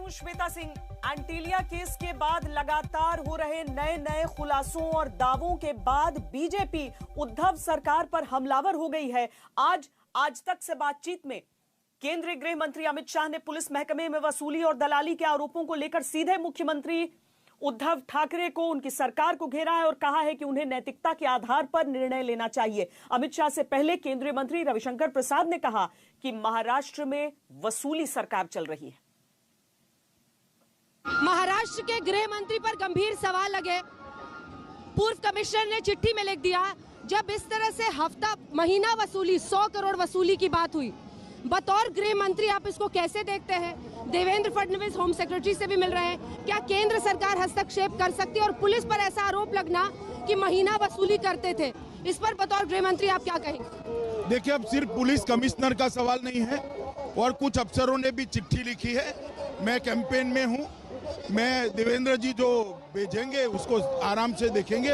हूं श्वेता सिंह। एंटीलिया केस के बाद लगातार हो रहे नए खुलासों और दावों के बाद बीजेपी उद्धव सरकार पर हमलावर हो गई है। आज तक से बातचीत में केंद्रीय गृह मंत्री अमित शाह ने पुलिस महकमे में वसूली और दलाली के आरोपों को लेकर सीधे मुख्यमंत्री उद्धव ठाकरे को, उनकी सरकार को घेरा है और कहा है कि उन्हें नैतिकता के आधार पर निर्णय लेना चाहिए। अमित शाह से पहले केंद्रीय मंत्री रविशंकर प्रसाद ने कहा कि महाराष्ट्र में वसूली सरकार चल रही है। महाराष्ट्र के गृह मंत्री पर गंभीर सवाल लगे। पूर्व कमिश्नर ने चिट्ठी में लिख दिया, जब इस तरह से हफ्ता महीना वसूली 100 करोड़ वसूली की बात हुई, बतौर गृह मंत्री आप इसको कैसे देखते हैं? देवेंद्र फडणवीस होम सेक्रेटरी से भी मिल रहे हैं। क्या केंद्र सरकार हस्तक्षेप कर सकती है? और पुलिस पर ऐसा आरोप लगना कि महीना वसूली करते थे, इस पर बतौर गृह मंत्री आप क्या कहेंगे? देखिए, अब सिर्फ पुलिस कमिश्नर का सवाल नहीं है और कुछ अफसरों ने भी चिट्ठी लिखी है। मैं कैंपेन में हूँ, मैं देवेंद्र जी जो भेजेंगे उसको आराम से देखेंगे,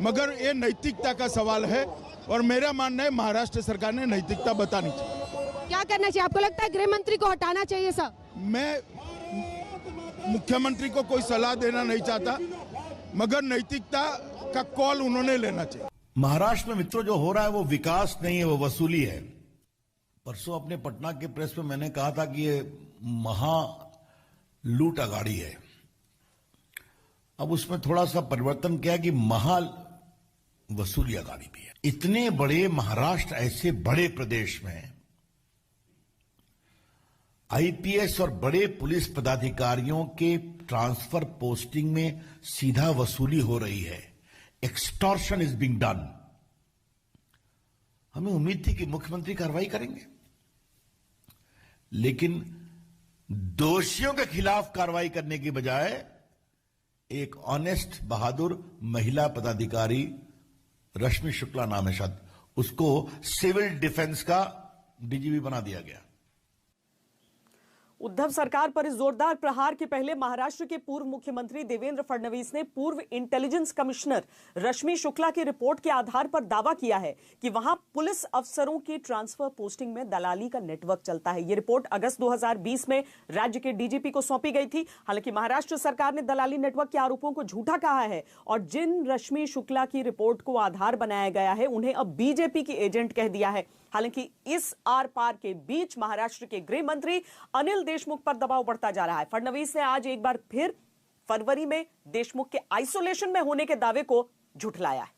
मगर ये नैतिकता का सवाल है और मेरा मानना है महाराष्ट्र सरकार ने नैतिकता बतानी चाहिए। क्या करना चाहिए? आपको लगता है गृह मंत्री को हटाना चाहिए? सर, मैं मुख्यमंत्री को कोई सलाह देना नहीं चाहता, मगर नैतिकता का कॉल उन्होंने लेना चाहिए। महाराष्ट्र में मित्रों जो हो रहा है वो विकास नहीं है, वो वसूली है। परसों अपने पटना के प्रेस में मैंने कहा था कि ये महा लूट अगाड़ी है। अब उसमें थोड़ा सा परिवर्तन किया कि महा वसूली अगाड़ी भी है। इतने बड़े महाराष्ट्र, ऐसे बड़े प्रदेश में आईपीएस और बड़े पुलिस पदाधिकारियों के ट्रांसफर पोस्टिंग में सीधा वसूली हो रही है। Extortion is being done. हमें उम्मीद थी कि मुख्यमंत्री कार्रवाई करेंगे, लेकिन दोषियों के खिलाफ कार्रवाई करने की बजाय एक ऑनेस्ट बहादुर महिला पदाधिकारी, रश्मि शुक्ला नाम है शायद, उसको सिविल डिफेंस का डीजीपी बना दिया गया। उद्धव सरकार पर इस जोरदार प्रहार के पहले महाराष्ट्र के पूर्व मुख्यमंत्री देवेंद्र फडणवीस ने पूर्व इंटेलिजेंस कमिश्नर रश्मि शुक्ला की रिपोर्ट के आधार पर दावा किया है कि वहां पुलिस अफसरों की ट्रांसफर पोस्टिंग में दलाली का नेटवर्क चलता है। यह रिपोर्ट अगस्त 2020 में राज्य के डीजीपी को सौंपी गई थी। हालांकि महाराष्ट्र सरकार ने दलाली नेटवर्क के आरोपों को झूठा कहा है और जिन रश्मि शुक्ला की रिपोर्ट को आधार बनाया गया है उन्हें अब बीजेपी की एजेंट कह दिया है। हालांकि इस आर पार के बीच महाराष्ट्र के गृह मंत्री अनिल देशमुख पर दबाव बढ़ता जा रहा है। फडणवीस ने आज एक बार फिर फरवरी में देशमुख के आइसोलेशन में होने के दावे को झुठलाया है।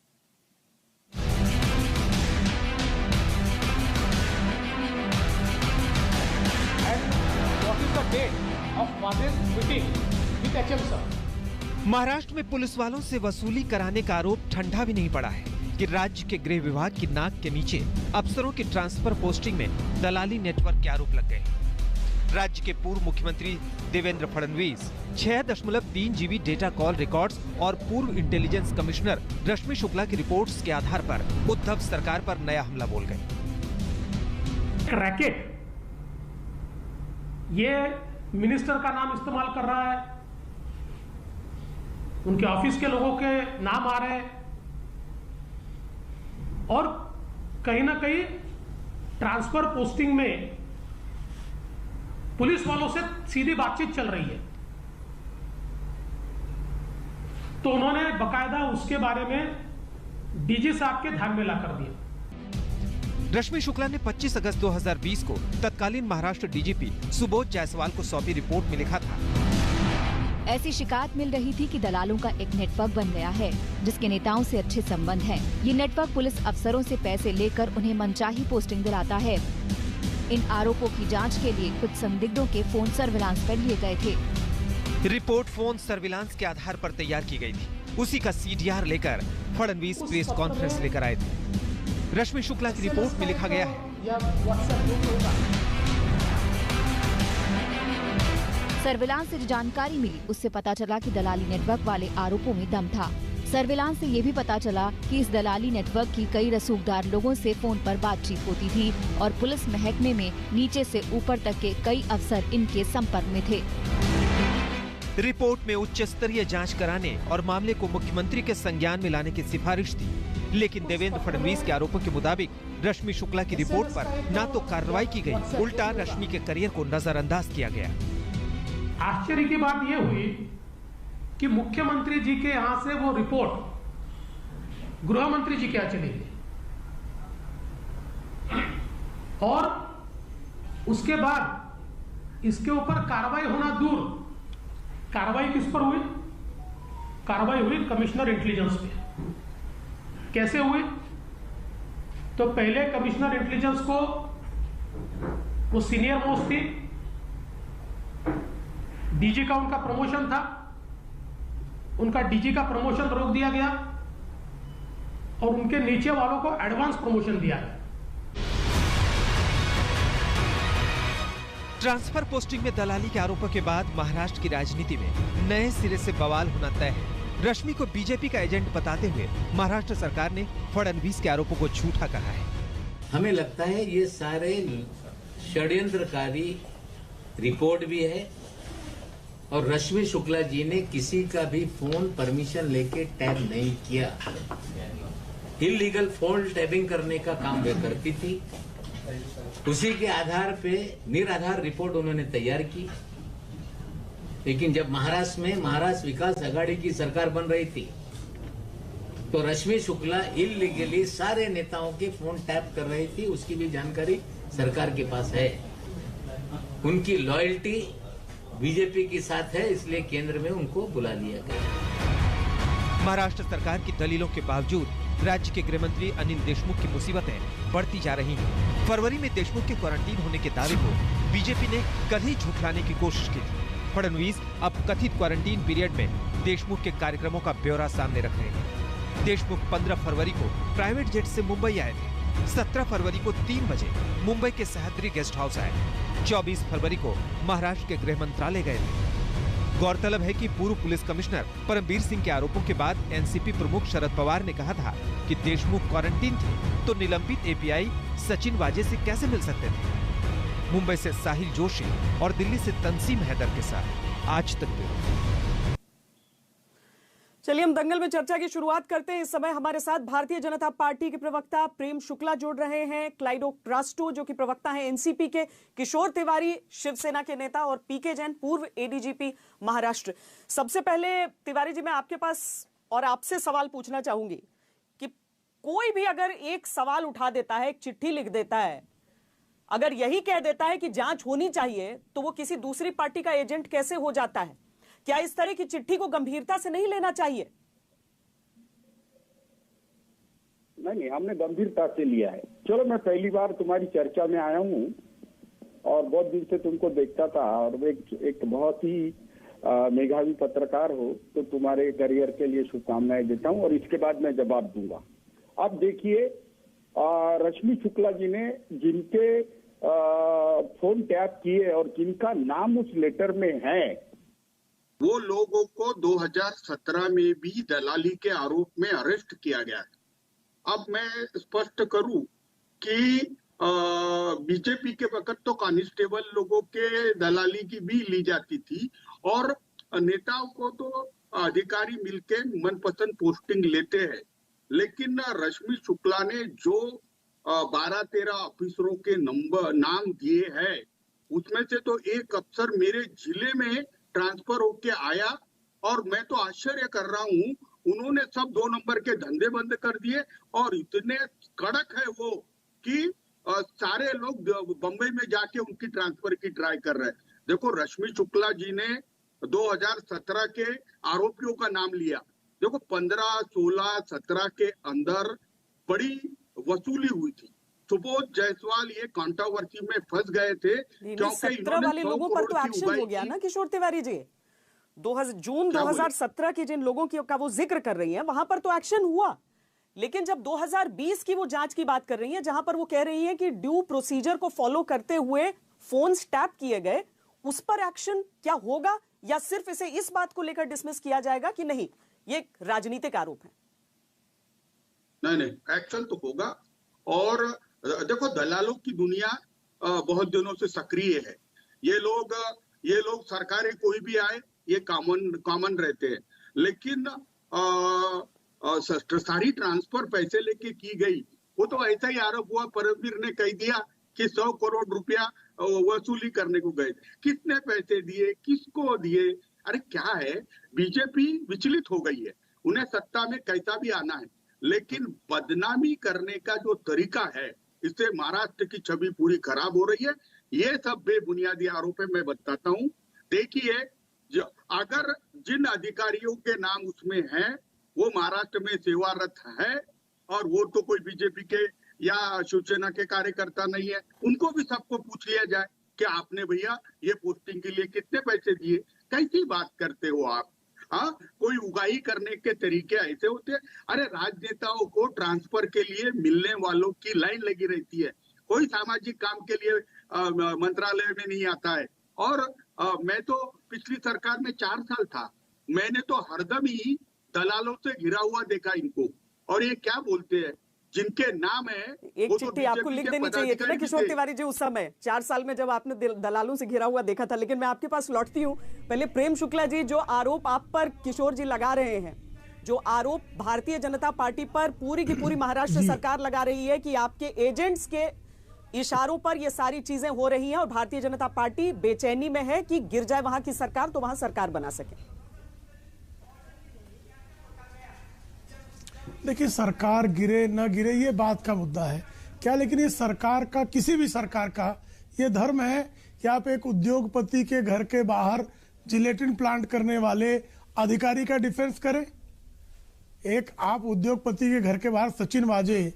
महाराष्ट्र में पुलिस वालों से वसूली कराने का आरोप ठंडा भी नहीं पड़ा है कि राज्य के गृह विभाग की नाक के नीचे अफसरों की ट्रांसफर पोस्टिंग में दलाली नेटवर्क के आरोप लग गए। राज्य के पूर्व मुख्यमंत्री Devendra Fadnavis 6.3 GB data call records और पूर्व इंटेलिजेंस कमिश्नर रश्मि शुक्ला की रिपोर्ट्स के आधार पर उद्धव सरकार पर नया हमला बोल गए। रैकेट, ये मिनिस्टर का नाम इस्तेमाल कर रहा है, उनके ऑफिस के लोगों के नाम आ रहे हैं और कहीं ना कहीं ट्रांसफर पोस्टिंग में पुलिस वालों से सीधी बातचीत चल रही है। तो उन्होंने बकायदा उसके बारे में डीजी साहब के ध्यान में ला कर दिया। रश्मि शुक्ला ने 25 अगस्त 2020 को तत्कालीन महाराष्ट्र डीजीपी सुबोध जायसवाल को सौंपी रिपोर्ट में लिखा था, ऐसी शिकायत मिल रही थी कि दलालों का एक नेटवर्क बन गया है जिसके नेताओं से अच्छे संबंध हैं। ये नेटवर्क पुलिस अफसरों से पैसे लेकर उन्हें मनचाही पोस्टिंग दिलाता है। इन आरोपों की जांच के लिए कुछ संदिग्धों के फोन सर्विलांस पर लिए गए थे। रिपोर्ट फोन सर्विलांस के आधार पर तैयार की गई थी। उसी का सीडीआर लेकर फडणवीस प्रेस कॉन्फ्रेंस लेकर आए थे। रश्मि शुक्ला की रिपोर्ट में लिखा गया है, सर्विलांस से जो जानकारी मिली उससे पता चला कि दलाली नेटवर्क वाले आरोपों में दम था। सर्विलांस से ये भी पता चला कि इस दलाली नेटवर्क की कई रसूखदार लोगों से फोन पर बातचीत होती थी और पुलिस महकमे में नीचे से ऊपर तक के कई अफसर इनके संपर्क में थे। रिपोर्ट में उच्च स्तरीय जांच कराने और मामले को मुख्यमंत्री के संज्ञान में लाने की सिफारिश थी, लेकिन देवेंद्र फडणवीस के आरोपों के मुताबिक रश्मि शुक्ला की रिपोर्ट पर न तो कार्रवाई की गई, उल्टा रश्मि के करियर को नजरअंदाज किया गया। आश्चर्य की बात यह हुई कि मुख्यमंत्री जी के यहां से वो रिपोर्ट गृह मंत्री जी के यहां चली गई और उसके बाद इसके ऊपर कार्रवाई होना दूर, कार्रवाई किस पर हुई? कार्रवाई हुई कमिश्नर इंटेलिजेंस पे। कैसे हुई? तो पहले कमिश्नर इंटेलिजेंस को, वो सीनियर मोस्ट थी, डीजी का उनका प्रमोशन था, उनका डीजी का प्रमोशन रोक दिया गया और उनके नीचे वालों को एडवांस प्रमोशन दिया गया। ट्रांसफर पोस्टिंग में दलाली के आरोपों के बाद महाराष्ट्र की राजनीति में नए सिरे से बवाल होना तय है। रश्मि को बीजेपी का एजेंट बताते हुए महाराष्ट्र सरकार ने फडणवीस के आरोपों को झूठा कहा है। हमें लगता है ये सारे षड्यंत्रकारी रिपोर्ट भी है और रश्मि शुक्ला जी ने किसी का भी फोन परमिशन लेके टैप नहीं किया। इलीगल फोन टैपिंग करने का काम वे करती थी। उसी के आधार पे निराधार रिपोर्ट उन्होंने तैयार की। लेकिन जब महाराष्ट्र में महाराष्ट्र विकास आघाड़ी की सरकार बन रही थी तो रश्मि शुक्ला इलीगली सारे नेताओं के फोन टैप कर रही थी। उसकी भी जानकारी सरकार के पास है। उनकी लॉयल्टी बीजेपी के साथ है, इसलिए केंद्र में उनको बुला लिया गया। महाराष्ट्र सरकार की दलीलों के बावजूद राज्य के गृह मंत्री अनिल देशमुख की मुसीबतें बढ़ती जा रही हैं। फरवरी में देशमुख के क्वारंटीन होने के दावे को बीजेपी ने कल ही झुठलाने की कोशिश की थी। फडणवीस अब कथित क्वारंटीन पीरियड में देशमुख के कार्यक्रमों का ब्यौरा सामने रख रहे हैं। देशमुख 15 फरवरी को प्राइवेट जेट से मुंबई आए थे। 17 फरवरी को 3 बजे मुंबई के सह्याद्री गेस्ट हाउस आए। 24 फरवरी को महाराष्ट्र के गृह मंत्रालय गए थे। गौरतलब है कि पूर्व पुलिस कमिश्नर परमबीर सिंह के आरोपों के बाद एनसीपी प्रमुख शरद पवार ने कहा था कि देशमुख क्वारंटीन थे तो निलंबित एपीआई सचिन वाजे से कैसे मिल सकते थे। मुंबई से साहिल जोशी और दिल्ली से तंसीम हैदर के साथ आज तक ब्यूरो। चलिए हम दंगल में चर्चा की शुरुआत करते हैं। इस समय हमारे साथ भारतीय जनता पार्टी के प्रवक्ता प्रेम शुक्ला जुड़ रहे हैं, क्लाइडो क्रास्टो जो कि प्रवक्ता हैं एनसीपी के, किशोर तिवारी शिवसेना के नेता और पीके जैन पूर्व एडीजीपी महाराष्ट्र। सबसे पहले तिवारी जी मैं आपके पास और आपसे सवाल पूछना चाहूंगी कि कोई भी अगर एक सवाल उठा देता है, एक चिट्ठी लिख देता है, अगर यही कह देता है कि जांच होनी चाहिए, तो वो किसी दूसरी पार्टी का एजेंट कैसे हो जाता है? क्या इस तरह की चिट्ठी को गंभीरता से नहीं लेना चाहिए? नहीं, हमने गंभीरता से लिया है। चलो, मैं पहली बार तुम्हारी चर्चा में आया हूँ और बहुत दिन से तुमको देखता था और एक बहुत ही मेधावी पत्रकार हो, तो तुम्हारे करियर के लिए शुभकामनाएं देता हूँ और इसके बाद मैं जवाब दूंगा। अब देखिए, रश्मि शुक्ला जी ने जिनके फोन टैप किए और जिनका नाम उस लेटर में है, वो लोगों को 2017 में भी दलाली के आरोप में अरेस्ट किया गया है। अब मैं स्पष्ट करूं कि बीजेपी के वक्त तो कांस्टेबल लोगों के दलाली की भी ली जाती थी और नेताओं को तो अधिकारी मिलके मनपसंद पोस्टिंग लेते हैं। लेकिन रश्मि शुक्ला ने जो 12-13 ऑफिसरों के नाम दिए हैं, उसमें से तो एक अफसर मेरे जिले में ट्रांसफर होके आया और मैं तो आश्चर्य कर रहा हूँ, उन्होंने सब 2 नंबर के धंधे बंद कर दिए और इतने कड़क है वो कि सारे लोग बंबई में जाके उनकी ट्रांसफर की ट्राई कर रहे हैं। देखो, रश्मि शुक्ला जी ने 2017 के आरोपियों का नाम लिया। देखो, 15, 16, 17 के अंदर बड़ी वसूली हुई थी। सुबोध जायसवाल ये कंट्रोवर्सी में फंस गए थे क्योंकि 17 वाले लोगों पर तो एक्शन हो गया ना किशोर तिवारी जी। जून 2017 के जिन लोगों का वो जिक्र कर रही हैं, वहां पर तो एक्शन हुआ। लेकिन जब 2020 की वो जांच की बात कर रही हैं, जहां पर वो कह रही हैं कि ड्यू प्रोसीजर को फॉलो करते हुए फोन टैप किए गए, उस पर एक्शन क्या होगा या सिर्फ इसे इस बात को लेकर डिसमिस किया जाएगा कि नहीं ये राजनीतिक आरोप है? नहीं, एक्शन तो होगा। और देखो, दलालों की दुनिया बहुत दिनों से सक्रिय है। ये लोग सरकारें कोई भी आए, ये कॉमन रहते हैं। लेकिन सारी ट्रांसफर पैसे लेके की गई, वो तो ऐसा ही आरोप हुआ। परमवीर ने कह दिया कि 100 करोड़ रुपया वसूली करने को गए, कितने पैसे दिए, किसको दिए? अरे क्या है, बीजेपी विचलित हो गई है, उन्हें सत्ता में कैसा भी आना है, लेकिन बदनामी करने का जो तरीका है, इससे महाराष्ट्र की छवि पूरी खराब हो रही है। ये सब बेबुनियादी आरोप है, मैं बताता हूँ। देखिए, अगर जिन अधिकारियों के नाम उसमें हैं वो महाराष्ट्र में सेवारत है और वो तो कोई बीजेपी के या शिवसेना के कार्यकर्ता नहीं है, उनको भी सबको पूछ लिया जाए कि आपने भैया ये पोस्टिंग के लिए कितने पैसे दिए। कैसी बात करते हो आप? हाँ, कोई उगाही करने के तरीके ऐसे होते हैं। अरे राजनेताओं को ट्रांसफर के लिए मिलने वालों की लाइन लगी रहती है, कोई सामाजिक काम के लिए मंत्रालय में नहीं आता है। और मैं तो पिछली सरकार में 4 साल था, मैंने तो हरदम ही दलालों से घिरा हुआ देखा इनको। और ये क्या बोलते हैं, जिनके नाम है एक चिट्ठी आपको लिख देनी चाहिए थी ना किशोर तिवारी जी, उस समय 4 साल में जब आपने दलालों से घिरा हुआ देखा था। लेकिन मैं आपके पास लौटती हूँ। पहले प्रेम शुक्ला जी, जो आरोप आप पर किशोर जी लगा रहे हैं, जो आरोप भारतीय जनता पार्टी पर पूरी की पूरी महाराष्ट्र सरकार लगा रही है कि आपके एजेंट्स के इशारों पर ये सारी चीजें हो रही हैं और भारतीय जनता पार्टी बेचैनी में है कि गिर जाए वहां की सरकार तो वहां सरकार बना सके। देखिए, सरकार गिरे न गिरे ये बात का मुद्दा है क्या, लेकिन ये सरकार का, किसी भी सरकार का ये धर्म है कि आप एक उद्योगपति के घर के बाहर जिलेटिन प्लांट करने वाले अधिकारी का डिफेंस करें। एक आप उद्योगपति के घर के बाहर सचिन वाजे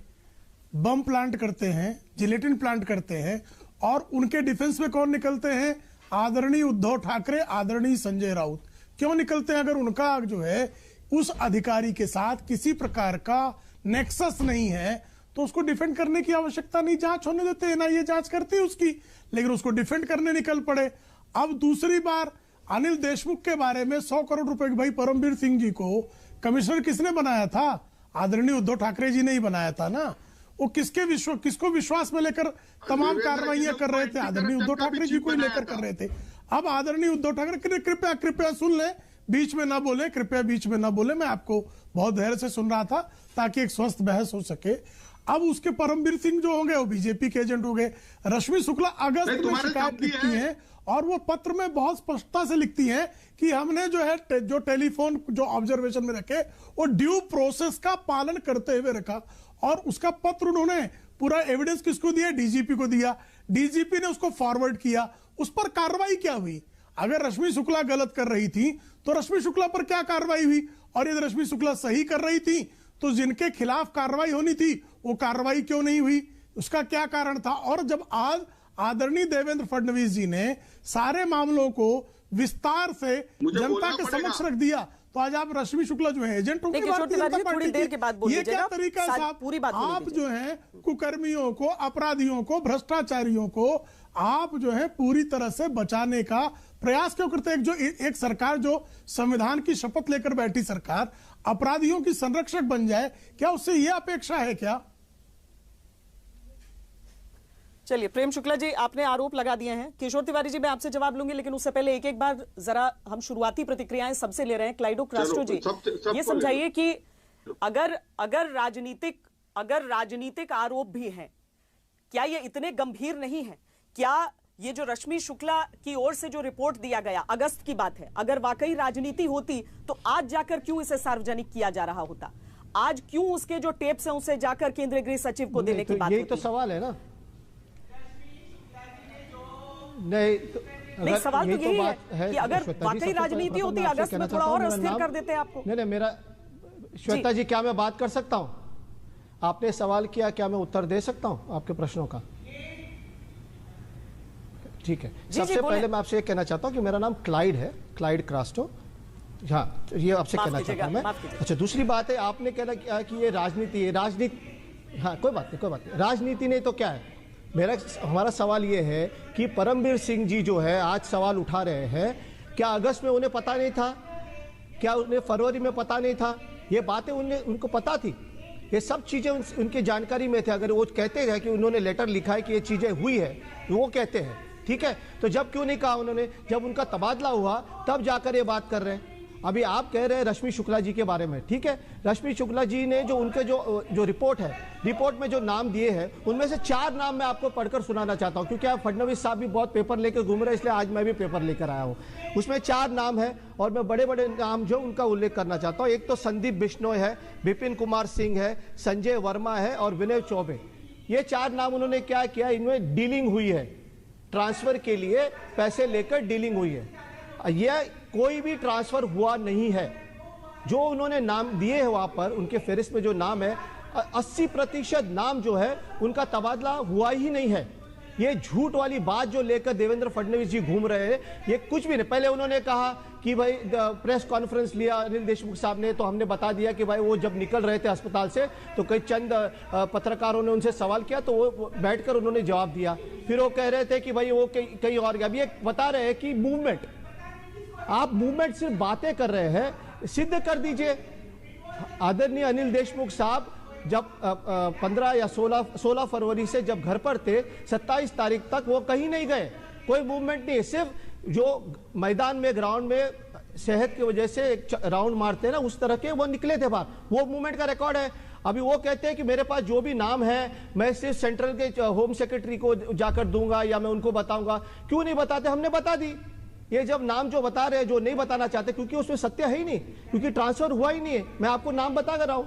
बम प्लांट करते हैं, जिलेटिन प्लांट करते हैं, और उनके डिफेंस में कौन निकलते हैं? आदरणीय उद्धव ठाकरे, आदरणीय संजय राउत। क्यों निकलते हैं? अगर उनका जो है उस अधिकारी के साथ किसी प्रकार का नेक्सस नहीं है तो उसको डिफेंड करने की आवश्यकता नहीं, जांच होने देते हैं ना, ये जांच करती है उसकी, लेकिन उसको डिफेंड करने निकल पड़े। अब दूसरी बार अनिल देशमुख के बारे में 100 करोड़ रुपए की, भाई परमवीर सिंह जी को कमिश्नर किसने बनाया था? आदरणीय उद्धव ठाकरे जी ने ही बनाया था ना। वो किसको विश्वास में लेकर तमाम कार्रवाइयां कर रहे थे? आदरणीय उद्धव ठाकरे जी को ही लेकर कर रहे थे। अब आदरणीय उद्धव ठाकरे, कृपया सुन ले, बीच में ना बोले, कृपया बीच में ना बोले, मैं आपको बहुत धैर्य से सुन रहा था ताकि एक स्वस्थ बहस हो सके। अब उसके परमवीर सिंह जो हो गए वो बीजेपी के एजेंट हो गए। रश्मि शुक्ला अगस्त में शिकायत लिखती हैं और वो पत्र में बहुत स्पष्टता से लिखती हैं कि हमने जो है जो टेलीफोन जो ऑब्जर्वेशन में रखे वो ड्यू प्रोसेस का पालन करते हुए रखा, और उसका पत्र उन्होंने पूरा एविडेंस किसको दिया? डीजीपी को दिया। डीजीपी ने उसको फॉरवर्ड किया। उस पर कार्रवाई क्या हुई? अगर रश्मि शुक्ला गलत कर रही थी तो रश्मि शुक्ला पर क्या कार्रवाई हुई? और यदि रश्मि शुक्ला सही कर रही थी तो जिनके खिलाफ कार्रवाई होनी थी वो कार्रवाई क्यों नहीं हुई? उसका क्या कारण था? और जब आज आदरणीय देवेंद्र फडणवीस जी ने सारे मामलों को विस्तार से जनता के समक्ष रख दिया तो आज आप रश्मि शुक्ला जो है एजेंट होंगे भारतीय जनता पार्टी की, ये क्या तरीका है साहब? पूरी बात आप जो है कुकर्मियों को, अपराधियों को, भ्रष्टाचारियों को आप जो है पूरी तरह से बचाने का प्रयास क्यों करते हैं? एक सरकार जो संविधान की शपथ लेकर बैठी सरकार अपराधियों की संरक्षक बन जाए, क्या उससे यह अपेक्षा है क्या? चलिए प्रेम शुक्ला जी, आपने आरोप लगा दिए हैं। किशोर तिवारी जी, मैं आपसे जवाब लूंगी, लेकिन उससे पहले एक बार जरा हम शुरुआती प्रतिक्रियाएं सबसे ले रहे हैं। क्लाइडो क्रास्टो जी, ये समझाइए कि अगर राजनीतिक आरोप भी हैं, क्या ये इतने गंभीर नहीं है? क्या ये जो रश्मि शुक्ला की ओर से जो रिपोर्ट दिया गया, अगस्त की बात है, अगर वाकई राजनीति होती तो आज जाकर क्यों इसे सार्वजनिक किया जा रहा होता? आज क्यों उसके जो टेप्स हैं उसे जाकर केंद्रीय गृह सचिव को देने की बात होती? यही तो सवाल है ना। नहीं, सवाल तो यही है कि अगर वाकई राजनीति होती अगस्त में थोड़ा और अस्थिर कर देते आपको। नहीं, मेरा श्वेता जी, क्या मैं बात कर सकता हूं? आपने सवाल किया, क्या मैं उत्तर दे सकता हूं आपके प्रश्नों का? ठीक है। सबसे पहले मैं आपसे ये कहना चाहता हूं कि मेरा नाम क्लाइड है, क्लाइड क्रास्टो। हाँ, ये आपसे कहना चाहता हूं मैं। अच्छा, दूसरी बात है, आपने कहना कि ये राजनीति है। हाँ, कोई बात नहीं। राजनीति नहीं तो क्या है? हमारा सवाल ये है कि परमवीर सिंह जी जो है आज सवाल उठा रहे हैं, क्या अगस्त में उन्हें पता नहीं था? क्या उन्हें फरवरी में पता नहीं था? ये बातें उनको पता थी, ये सब चीजें उनकी जानकारी में थे। अगर वो कहते हैं कि उन्होंने लेटर लिखा है कि ये चीजें हुई है, तो वो कहते हैं, ठीक है। तो जब क्यों नहीं कहा उन्होंने? जब उनका तबादला हुआ तब जाकर ये बात कर रहे हैं। अभी आप कह रहे हैं रश्मि शुक्ला जी के बारे में, ठीक है, रश्मि शुक्ला जी ने जो उनके जो रिपोर्ट है, रिपोर्ट में जो नाम दिए हैं उनमें से 4 नाम मैं आपको पढ़कर सुनाना चाहता हूं, क्योंकि आप फडणवीस साहब भी बहुत पेपर लेकर घूम रहे हैं, इसलिए आज मैं भी पेपर लेकर आया हूं। उसमें 4 नाम है और मैं बड़े बड़े नाम जो उनका उल्लेख करना चाहता हूं। एक तो संदीप बिश्नोई है, विपिन कुमार सिंह है, संजय वर्मा है और विनय चौबे। ये 4 नाम उन्होंने क्या किया, इनमें डीलिंग हुई है, ट्रांसफर के लिए पैसे लेकर डीलिंग हुई है। यह कोई भी ट्रांसफर हुआ नहीं है। जो उन्होंने नाम दिए हैं वहां पर, उनके फेरिस्त में जो नाम है, 80% नाम जो है उनका तबादला हुआ ही नहीं है। ये झूठ वाली बात जो लेकर देवेंद्र फडणवीस जी घूम रहे हैं, ये कुछ भी नहीं। पहले उन्होंने कहा कि भाई प्रेस कॉन्फ्रेंस लिया अनिल देशमुख साहब ने, तो हमने बता दिया कि भाई वो जब निकल रहे थे अस्पताल से तो कई चंद पत्रकारों ने उनसे सवाल किया, तो वो बैठकर उन्होंने जवाब दिया। फिर वो कह रहे थे कि भाई वो कहीं और गया। अभी ये बता रहे हैं कि मूवमेंट, आप मूवमेंट सिर्फ बातें कर रहे हैं, सिद्ध कर दीजिए। आदरणीय अनिल देशमुख साहब जब 15 या 16 फरवरी से जब घर पर थे, 27 तारीख तक वो कहीं नहीं गए, कोई मूवमेंट नहीं। सिर्फ जो मैदान में, ग्राउंड में सेहत की वजह से एक राउंड मारते हैं ना, उस तरह के वो निकले थे बाहर, वो मूवमेंट का रिकॉर्ड है। अभी वो कहते हैं कि मेरे पास जो भी नाम है मैं सिर्फ सेंट्रल के होम सेक्रेटरी को जाकर दूंगा या मैं उनको बताऊंगा। क्यों नहीं बताते? हमने बता दी। ये जब नाम जो बता रहे हैं, जो नहीं बताना चाहते, क्योंकि उसमें सत्य है ही नहीं, क्योंकि ट्रांसफर हुआ ही नहीं है। मैं आपको नाम बता कर रहा हूं।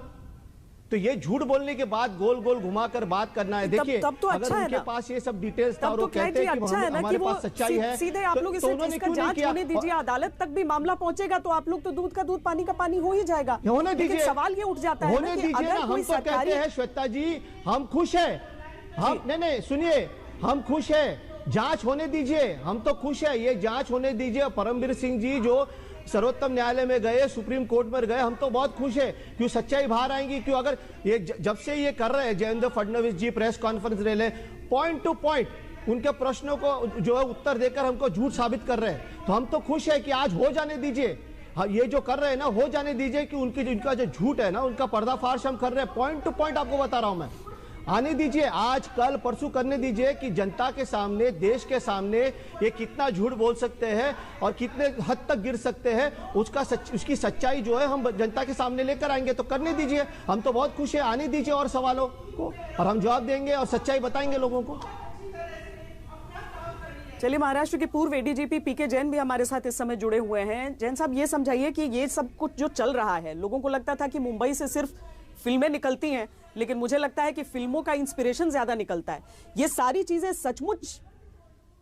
तो ये झूठ बोलने के बाद गोल गोल घुमाकर बात करना है। देखिए, तब तो अगर अच्छा उनके पास ये सब डिटेल्स था और वो कहते हैं कि हमारे पास सच्चाई है, सीधे आप लोग इसे इसका जांच होने दीजिए, अदालत तक भी मामला पहुंचेगा तो आप लोग तो दूध का दूध पानी का पानी हो ही जाएगा। होने दीजिए, सवाल ये उठ जाता है होने दीजिए ना। हम तो कहते हैं श्वेता जी, हम खुश है, हम नहीं सुनिए, हम खुश है, जांच होने दीजिए, हम तो खुश है, ये जांच होने दीजिए। परमवीर सिंह जी जो सर्वोच्च न्यायालय में गए, सुप्रीम कोर्ट में गए, हम तो बहुत खुश है। क्यों सच्चाई बाहर आएंगी? क्यों? अगर ये जब से ये कर रहे हैं देवेंद्र फडणवीस जी, प्रेस कॉन्फ्रेंस ले ले, पॉइंट टू पॉइंट उनके प्रश्नों को जो है उत्तर देकर हमको झूठ साबित कर रहे हैं, तो हम तो खुश है कि आज हो जाने दीजिए। ये जो कर रहे हैं ना, हो जाने दीजिए कि उनका जो झूठ है ना, उनका पर्दाफाश हम कर रहे हैं। पॉइंट टू पॉइंट आपको बता रहा हूं मैं, आने दीजिए, आज कल परसों करने दीजिए कि जनता के सामने, देश के सामने ये कितना झूठ बोल सकते हैं और कितने हद तक गिर सकते हैं, उसकी सच्चाई जो है हम जनता के सामने लेकर आएंगे। तो करने दीजिए, हम तो बहुत खुश है। आने दीजिए और सवालों को, और हम जवाब देंगे और सच्चाई बताएंगे लोगों को। चलिए, महाराष्ट्र के पूर्व एडीजीपी पीके जैन भी हमारे साथ इस समय जुड़े हुए हैं। जैन साहब, ये समझाइए कि ये सब कुछ जो चल रहा है, लोगों को लगता था कि मुंबई से सिर्फ फिल्में निकलती हैं, लेकिन मुझे लगता है कि फिल्मों का इंस्पिरेशन ज्यादा निकलता है। ये सारी चीजें सचमुच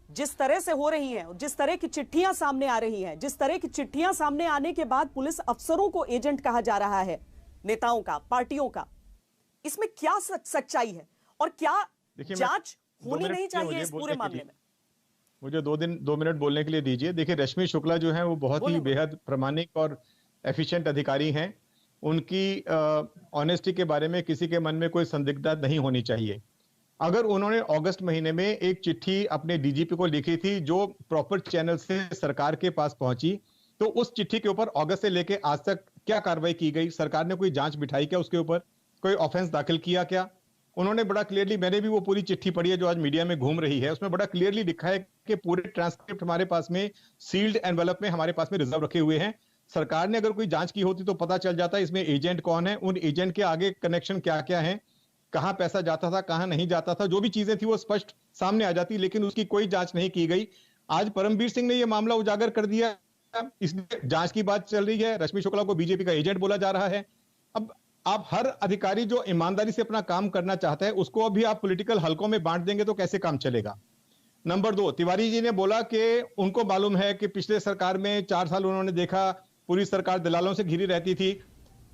जिस तरह से हो रही हैं, जिस तरह की चिट्ठियां सामने आ रही हैं, जिस तरह की चिट्ठियां सामने आने के बाद पुलिस अफसरों को एजेंट कहा जा रहा है, नेताओं का, पार्टियों का, इसमें क्या सच्चाई है और क्या जांच होनी नहीं चाहिए इस पूरे मामले में? मुझे 2 मिनट बोलने के लिए दीजिए। देखिए, रश्मि शुक्ला जो है वो बहुत ही बेहद प्रामाणिक और एफिशिएंट अधिकारी हैं। उनकी ऑनेस्टी के बारे में किसी के मन में कोई संदिग्धता नहीं होनी चाहिए। अगर उन्होंने अगस्त महीने में एक चिट्ठी अपने डीजीपी को लिखी थी जो प्रॉपर चैनल से सरकार के पास पहुंची, तो उस चिट्ठी के ऊपर अगस्त से लेके आज तक क्या कार्रवाई की गई? सरकार ने कोई जांच बिठाई क्या उसके ऊपर? कोई ऑफेंस दाखिल किया क्या? उन्होंने बड़ा क्लियरली, मैंने भी वो पूरी चिट्ठी पढ़ी है जो आज मीडिया में घूम रही है, उसमें बड़ा क्लियरली लिखा है कि पूरे ट्रांसक्रिप्ट हमारे पास में सील्ड एनवेलप में हमारे पास में रिजर्व रखे हुए हैं। सरकार ने अगर कोई जांच की होती तो पता चल जाता इसमें एजेंट कौन है, उन एजेंट के आगे कनेक्शन क्या क्या है, कहां पैसा जाता था, कहां नहीं जाता था, जो भी चीजें थी वो स्पष्ट सामने आ जाती, लेकिन उसकी कोई जांच नहीं की गई। आज परमवीर सिंह ने यह मामला उजागर कर दिया, इसलिए जांच की बात चल रही है। रश्मि शुक्ला को बीजेपी का एजेंट बोला जा रहा है। अब आप हर अधिकारी जो ईमानदारी से अपना काम करना चाहता है उसको अभी आप पॉलिटिकल हलकों में बांट देंगे तो कैसे काम चलेगा? नंबर 2, तिवारी जी ने बोला कि उनको मालूम है कि पिछले सरकार में 4 साल उन्होंने देखा पूरी सरकार दलालों से घिरी रहती थी।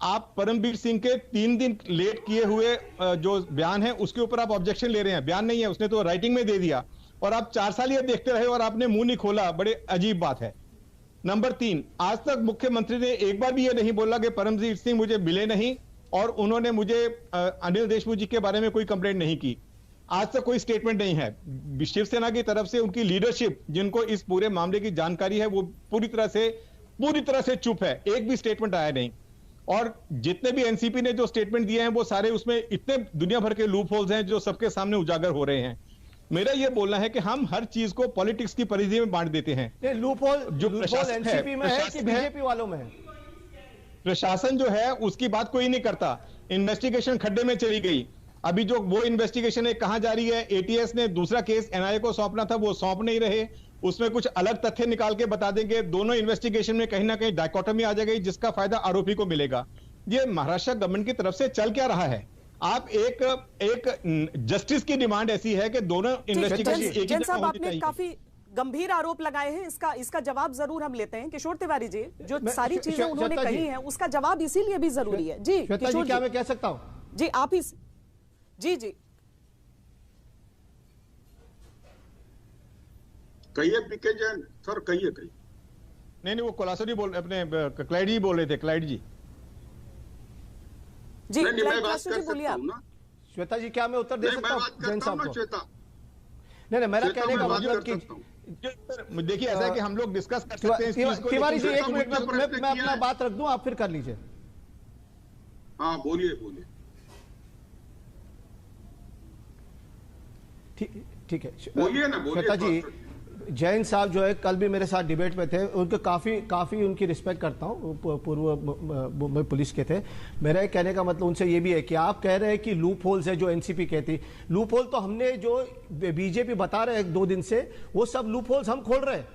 आप परमवीर सिंह के 3 दिन लेट किए हुए जो बयान है उसके ऊपर आप ऑब्जेक्शन ले रहे हैं। बयान नहीं है, उसने तो राइटिंग में दे दिया, और आप 4 साल ये देखते रहे और आपने मुंह नहीं खोला। बड़े अजीब बात है। नंबर 3, आज तक मुख्यमंत्री ने एक बार भी ये नहीं बोला कि परमवीर सिंह मुझे मिले नहीं और उन्होंने मुझे अनिल देशमुख जी के बारे में कोई कंप्लेंट नहीं की। आज तक कोई स्टेटमेंट नहीं है। शिवसेना की तरफ से उनकी लीडरशिप, जिनको इस पूरे मामले की जानकारी है, वो पूरी तरह से चुप है। एक भी स्टेटमेंट आया नहीं। और जितने भी एनसीपी ने जो स्टेटमेंट दिए हैं वो सारे उसमें इतने दुनिया भर के लूप होल्स हैं जो सबके सामने उजागर हो रहे हैं। मेरा यह बोलना है कि हम हर चीज को पॉलिटिक्स की परिधि में बांट देते हैं। लूप होल जो एनसीपी में है कि बीजेपी वालों में है? प्रशासन जो है उसकी बात कोई नहीं करता। इन्वेस्टिगेशन खड्डे में चली गई। अभी जो वो इन्वेस्टिगेशन है कहां जा रही है? एटीएस ने दूसरा केस एनआईए को सौंपना था, वो सौंप नहीं रहे। उसमें कुछ अलग तथ्य निकाल के बता देंगे। दोनों इन्वेस्टिगेशन में कहीं ना कहीं डायकोटमी आ जाएगी, जिसका फायदा आरोपी को मिलेगा। ये महाराष्ट्र गवर्नमेंट की तरफ से चल क्या रहा है? आप एक जस्टिस की डिमांड ऐसी है कि दोनों इन्वेस्टिगेशन जैन साहब, आपने काफी गंभीर आरोप लगाए हैं, इसका जवाब जरूर हम लेते हैं। किशोर तिवारी जी, जो सारी चीजें उन्होंने कही हैं उसका जवाब इसीलिए भी जरूरी है। जी किशोर, क्या मैं कह सकता हूं? जी आप ही, जी कहिए पीके जैन सर, कहिए। नहीं, वो कोलासरी अपने क्लाइड जी बोल रहे थे। क्लाइड जी जी, मैं बात कर सकता हूं ना? श्वेता जी, क्या मैं उत्तर दे सकता हूं जैन साहब को? श्वेता, नहीं, मेरा कहने का मतलब कि देखिए ऐसा है कि हम लोग डिस्कस कर सकते हैं इस चीज को। तिवारी जी, एक मिनट में मैं अपना बात रख दूं, आप फिर कर लीजिए। हाँ, बोलिए। ठीक है, बोलिए ना, बोलिए। श्वेता जी, जैन साहब जो है कल भी मेरे साथ डिबेट में थे, उनके काफी उनकी रिस्पेक्ट करता हूं, पूर्व मुंबई पुलिस के थे। मेरा कहने का मतलब उनसे ये भी है कि आप कह रहे हैं कि लूप होल्स है जो एनसीपी कहती, लूप होल तो हमने जो बीजेपी बता रहे हैं 2 दिन से, वो सब लूप होल्स हम खोल रहे हैं।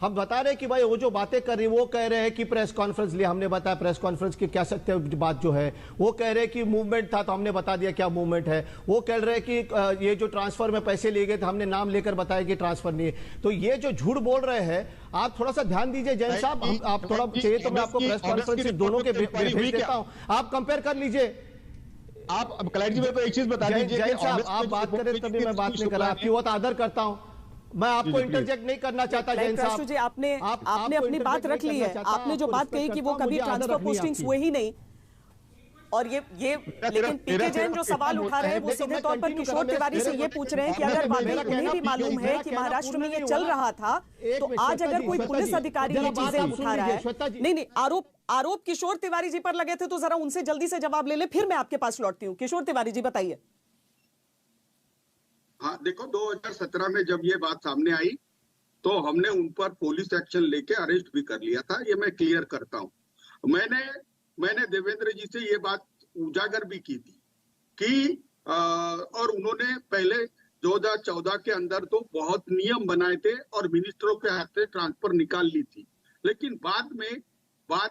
हम बता रहे हैं कि भाई वो जो बातें कर रही है, वो कह रहे हैं कि प्रेस कॉन्फ्रेंस लिया, हमने बताया प्रेस कॉन्फ्रेंस की क्या सकते हैं बात जो है, वो कह रहे हैं कि मूवमेंट था तो हमने बता दिया क्या मूवमेंट है, वो कह रहे हैं कि ये जो ट्रांसफर में पैसे लिए गए थे हमने नाम लेकर बताया कि ट्रांसफर नहीं है। तो ये जो झूठ बोल रहे हैं, आप थोड़ा सा ध्यान दीजिए जैन साहब। आप थोड़ा चाहिए तो मैं आपको प्रेस कॉन्फ्रेंस दोनों के भेज देता हूं, आप कंपेयर कर लीजिए। आप क्लाइड जी मेरे को एक चीज बता दीजिए। जैन साहब, आप बात करें तभी मैं बात नहीं कर रहा, आपकी बहुत आदर करता हूं, मैं आपको इंटरजेक्ट नहीं करना चाहता। जैन साहब जी, आपने अपनी बात रख ली है। आपने जो बात कही कि वो कभी ट्रांसफर पोस्टिंग्स हुए ही नहीं, और ये लेकिन पीके जैन जो सवाल उठा रहे हैं वो सीधे तौर पर किशोर तिवारी से ये पूछ रहे हैं कि अगर वाकई उन्हें भी मालूम है कि महाराष्ट्र में ये चल रहा था, तो आज अगर कोई पुलिस अधिकारी ये चीजें उठा रहा है, नहीं, आरोप किशोर तिवारी जी पर लगे थे, तो जरा उनसे जल्दी से जवाब ले ले, फिर मैं आपके पास लौटती हूँ। किशोर तिवारी जी बताइए। हाँ, देखो 2017 में जब ये बात सामने आई तो हमने उन पर पुलिस एक्शन लेके अरेस्ट भी कर लिया था, ये मैं क्लियर करता हूँ। मैंने देवेंद्र जी से ये बात उजागर भी की थी कि और उन्होंने पहले 2014 के अंदर तो बहुत नियम बनाए थे और मिनिस्टरों के हाथ से ट्रांसफर निकाल ली थी, लेकिन बाद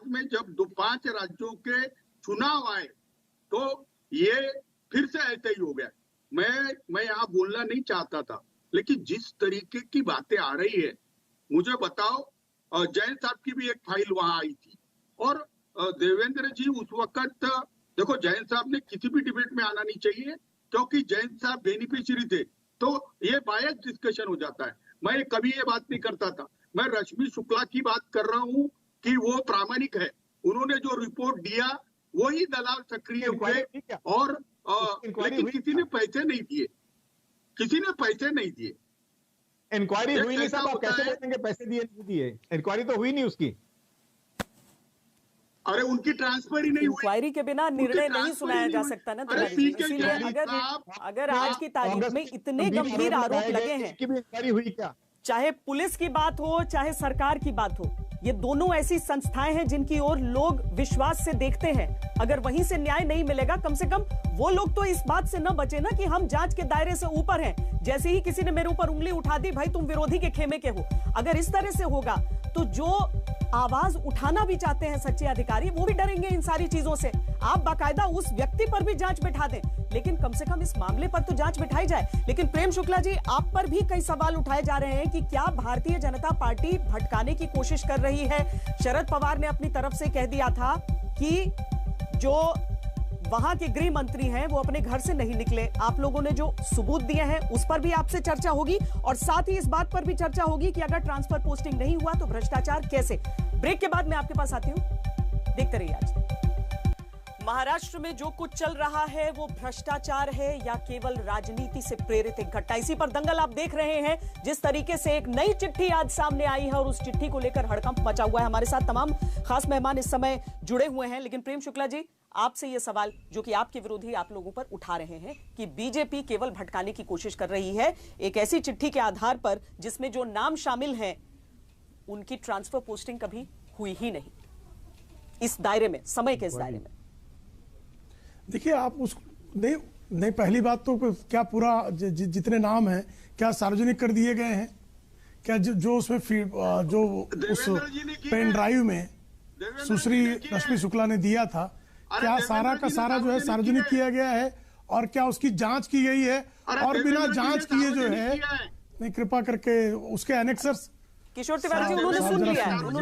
में जब 5 राज्यों के चुनाव आए तो ये फिर से ऐसे ही हो गया। मैं यहाँ बोलना नहीं चाहता था, लेकिन जिस तरीके की बातें आ रही है, मुझे बताओ, जैन साहब की भी एक फाइल वहां आई थी और देवेंद्र जी उस वक्त, देखो जैन साहब ने किसी भी डिबेट में आना नहीं चाहिए क्योंकि जैन साहब बेनिफिशियरी थे, तो ये बायस डिस्कशन हो जाता है। मैं कभी ये बात नहीं करता था। मैं रश्मि शुक्ला की बात कर रहा हूँ कि वो प्रामाणिक है, उन्होंने जो रिपोर्ट दिया वही दलाल सक्रिय हुए, और लेकिन किसी ने पैसे नहीं दिए, इंक्वायरी हुई नहीं साहब, आप कैसे बोलेंगे पैसे दिए नहीं दिए? इंक्वायरी तो हुई नहीं उसकी। अरे उनकी ट्रांसफर ही नहीं हुई। इंक्वायरी के बिना निर्णय नहीं सुनाया जा सकता ना। इसीलिए अगर आज की तारीख में इतने गंभीर आरोप लगे हैं, इंक्वायरी हुई क्या? चाहे पुलिस की बात हो चाहे सरकार की बात हो, ये दोनों ऐसी संस्थाएं हैं जिनकी ओर लोग विश्वास से देखते हैं। अगर वहीं से न्याय नहीं मिलेगा, कम से कम वो लोग तो इस बात से न बचे ना कि हम जांच के दायरे से ऊपर हैं। जैसे ही किसी ने मेरे ऊपर उंगली उठा दी, भाई तुम विरोधी के खेमे के हो, अगर इस तरह से होगा तो जो आवाज उठाना भी चाहते हैं सच्चे अधिकारी, वो भी डरेंगे इन सारी चीजों से। आप बाकायदा उस व्यक्ति पर भी जांच बिठा दें, लेकिन कम से कम इस मामले पर तो जांच बिठाई जाए। लेकिन प्रेम शुक्ला जी, आप पर भी कई सवाल उठाए जा रहे हैं कि क्या भारतीय जनता पार्टी भटकाने की कोशिश कर रही है। शरद पवार ने अपनी तरफ से कह दिया था कि जो वहां के गृह मंत्री हैं वो अपने घर से नहीं निकले। आप लोगों ने जो सबूत दिए हैं उस पर भी आपसे चर्चा होगी, और साथ ही इस बात पर भी चर्चा होगी कि अगर ट्रांसफर पोस्टिंग नहीं हुआ तो भ्रष्टाचार कैसे। ब्रेक के बाद मैं आपके पास आती हूं, देखते रहिए। आज महाराष्ट्र में जो कुछ चल रहा है वो भ्रष्टाचार है या केवल राजनीति से प्रेरित एक घटना, इसी पर दंगल आप देख रहे हैं। जिस तरीके से एक नई चिट्ठी आज सामने आई है और उस चिट्ठी को लेकर हड़कंप मचा हुआ है। हमारे साथ तमाम खास मेहमान इस समय जुड़े हुए हैं, लेकिन प्रेम शुक्ला जी, आपसे ये सवाल जो कि आपके विरोधी आप लोगों पर उठा रहे हैं कि बीजेपी केवल भटकाने की कोशिश कर रही है एक ऐसी चिट्ठी के आधार पर जिसमें जो नाम शामिल हैं उनकी ट्रांसफर पोस्टिंग कभी हुई ही नहीं। इस दायरे में, समय के इस दायरे में? देखिए, आप उस नहीं पहली बात तो क्या पूरा जितने नाम हैं क्या सार्वजनिक कर दिए गए हैं? क्या जो उसमें जो उस पेन ड्राइव में सुश्री रश्मि शुक्ला ने दिया था, क्या सारा का सारा जो है सार्वजनिक किया गया है? और क्या उसकी जांच की गई है? और बिना जांच किए जो है, नहीं कृपा करके उसके एनेक्सर्स, किशोर तिवारी जी उन्होंने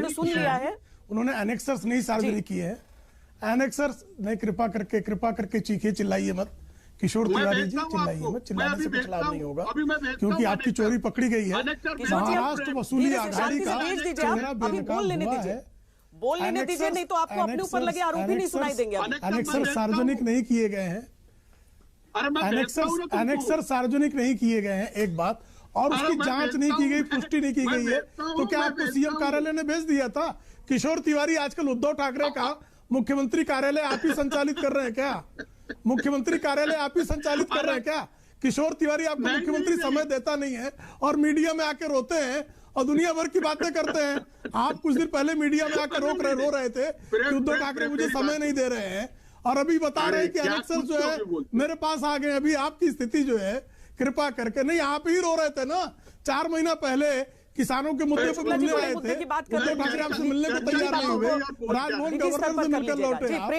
सुन लिया है, उन्होंने एनेक्सर्स नहीं सार्वजनिक किए हैं। एनेक्सर्स नहीं, कृपा करके चीखिए, चिल्लाइए मत किशोर तिवारी जी, चिल्लाइए मत, चिल्लाने से कुछ लाभ नहीं होगा, क्योंकि आपकी चोरी पकड़ी गई है। महाराष्ट्र वसूली आघाड़ी का चेहरा बेनकाब हुआ है। बोल लेने दीजिए, नहीं तो आपको अपने ऊपर लगे आरोप ही नहीं सुनाई देंगे। एनेक्सर सार्वजनिक नहीं किए गए हैं, एनेक्सर सार्वजनिक नहीं किए गए हैं, एक बात। और उसकी जांच नहीं की गई, पुष्टि नहीं की गई है, तो क्या आपको सीएम कार्यालय ने भेज दिया था? किशोर तिवारी आजकल उद्धव ठाकरे का मुख्यमंत्री कार्यालय आप ही संचालित कर रहे हैं क्या? मुख्यमंत्री कार्यालय आप ही संचालित कर रहे हैं क्या? किशोर तिवारी आपको मुख्यमंत्री समय देता नहीं है और मीडिया में आके रोते हैं और दुनिया भर की बातें करते हैं। आप कुछ दिन पहले मीडिया में आकर रो रहे थे कि उद्धव ठाकरे मुझे समय नहीं दे रहे हैं, और अभी बता रहे हैं कि एनेक्सर जो है मेरे पास आ गए। अभी आपकी स्थिति जो है, कृपा करके, नहीं आप ही रो रहे थे ना 4 महीना पहले किसानों के मुद्दे पर मिलने आए थे, उद्धव ठाकरे आपसे मिलने को तैयार नहीं हुए, राजभवन गवर्नर से मिलकर लौटे आप।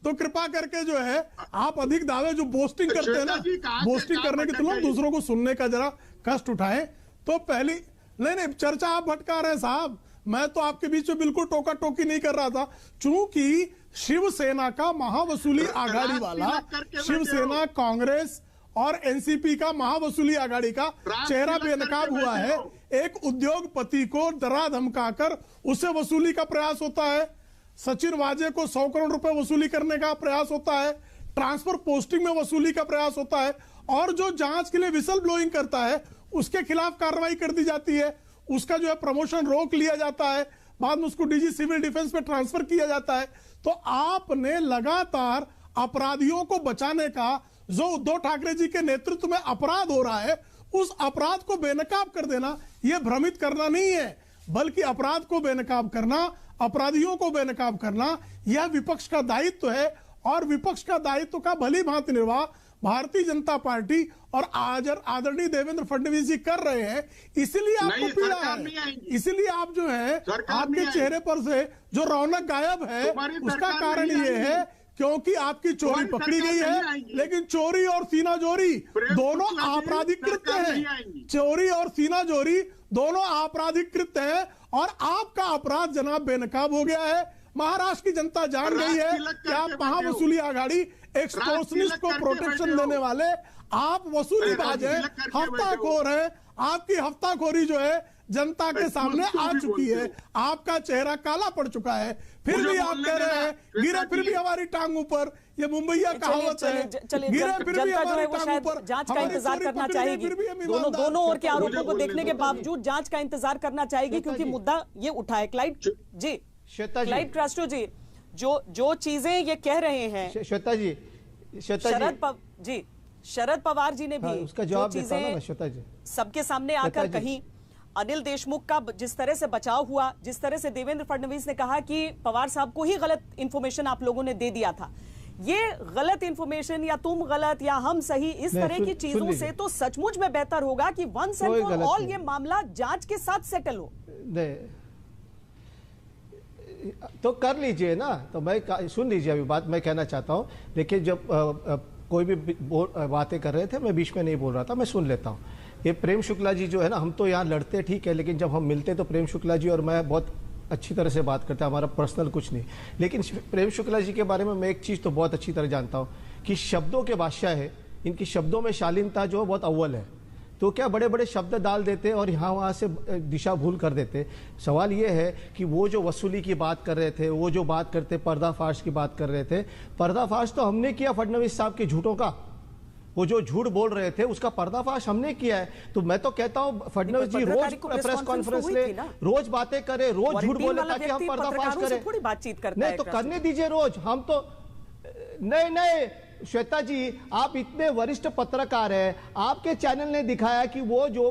तो कृपा करके जो है आप अधिक दावे जो बोस्टिंग करते हैं ना, बोस्टिंग करने की तुलना दूसरों को सुनने का जरा कष्ट उठाएं। तो पहली नहीं चर्चा आप भटका रहे साहब, मैं तो आपके बीच में बिल्कुल टोका टोकी नहीं कर रहा था। चूंकि शिवसेना का महावसूली आघाड़ी वाला, शिवसेना, कांग्रेस और एनसीपी का महावसूली आघाड़ी का चेहरा बेनकाब हुआ है। एक उद्योगपति को डरा धमकाकर उससे वसूली का प्रयास होता है, सचिन वाजे को 100 करोड़ रुपए वसूली करने का प्रयास होता है, ट्रांसफर पोस्टिंग में वसूली का प्रयास होता है, और जो जांच के लिए विसल ब्लोइंग करता है उसके खिलाफ कार्रवाई कर दी जाती है, उसका जो है प्रमोशन रोक लिया जाता है, बाद में उसको डीजी सिविल डिफेंस में ट्रांसफर किया जाता है। तो आपने लगातार अपराधियों को बचाने का, जो उद्धव ठाकरे जी के नेतृत्व में अपराध हो रहा है, उस अपराध को बेनकाब कर देना, यह भ्रमित करना नहीं है, बल्कि अपराध को बेनकाब करना, अपराधियों को बेनकाब करना, यह विपक्ष का दायित्व है। और विपक्ष का दायित्व का भली भांति निर्वाह भारतीय जनता पार्टी और आदरणीय देवेंद्र फडणवीस जी कर रहे हैं। इसीलिए आपको पीड़ा है, इसीलिए आप जो है आपके चेहरे पर से जो रौनक गायब है, उसका कारण ये है क्योंकि आपकी चोरी पकड़ी गई है। लेकिन चोरी और सीनाजोरी दोनों आपराधिक कृत्य हैं, चोरी और सीनाजोरी दोनों आपराधिक कृत्य हैं, और आपका अपराध जनाब बेनकाब हो गया है। महाराष्ट्र की जनता जान गई है कि आप महावसूली आघाड़ी, एक्सटॉर्शनिस्ट को प्रोटेक्शन देने वाले आप वसूलीबाज हैं, हफ्ताखोर हैं। आपकी हफ्ताखोरी जो है जनता के सामने आ चुकी है, आपका चेहरा काला पड़ चुका है, फिर भी आप कह रहे हैं गिरे फिर भी हमारी टांग ऊपर। ये मुंबईया कहावत है, गिरे फिर भी हमारी टांग ऊपर। जांच का इंतजार करना चाहेगी, दोनों ओर के आरोपों को देखने के बावजूद जांच का इंतजार करना चाहेगी, क्योंकि मुद्दा ये उठा है। क्लाइड जी, क्लाइड क्रास्टो जी, जो चीजें ये कह रहे हैं, श्वेता जी, शरद पवार जी ने भी उसका जवाब देता हूं ना श्वेता जी, सबके सामने आकर कहीं अनिल देशमुख का जिस तरह से बचाव हुआ, जिस तरह से देवेंद्र फडणवीस ने कहा कि पवार साहब को ही गलत इंफॉर्मेशन आप लोगों ने दे दिया था, ये गलत इंफॉर्मेशन या तुम गलत या हम सही, इस तरह की चीजों से तो सचमुच में बेहतर होगा कि वंस एंड फॉर ऑल ये मामला जांच के साथ सेटल हो। तो कर लीजिए ना, तो मैं सुन लीजिए अभी बात मैं कहना चाहता हूं। देखिए, जब कोई भी बातें कर रहे थे मैं बीच में नहीं बोल रहा था, मैं सुन लेता हूं। ये प्रेम शुक्ला जी जो है ना, हम तो यहाँ लड़ते ठीक है, लेकिन जब हम मिलते तो प्रेम शुक्ला जी और मैं बहुत अच्छी तरह से बात करते हैं, हमारा पर्सनल कुछ नहीं। लेकिन प्रेम शुक्ला जी के बारे में मैं एक चीज़ तो बहुत अच्छी तरह जानता हूँ कि शब्दों के बादशाह है, इनकी शब्दों में शालीनता जो है बहुत अव्वल है। तो क्या बड़े बड़े शब्द डाल देते और यहाँ वहाँ से दिशा भूल कर देते। सवाल ये है कि वो जो वसूली की बात कर रहे थे, वो जो बात करते पर्दाफाश की बात कर रहे थे, पर्दाफाश तो हमने किया फडणवीस साहब के झूठों का। वो जो झूठ बोल रहे थे उसका पर्दाफाश हमने किया है। तो मैं तो कहता हूँ फडणवीस जी रोज प्रेस कॉन्फ्रेंस ले, रोज बातें करे, रोज झूठ बोले ताकि हम पर्दाफाश करें। थोड़ी बातचीत करते नहीं तो करने दीजिए रोज। हम तो नहीं श्वेता जी, आप इतने वरिष्ठ पत्रकार हैं, आपके चैनल ने दिखाया कि वो जो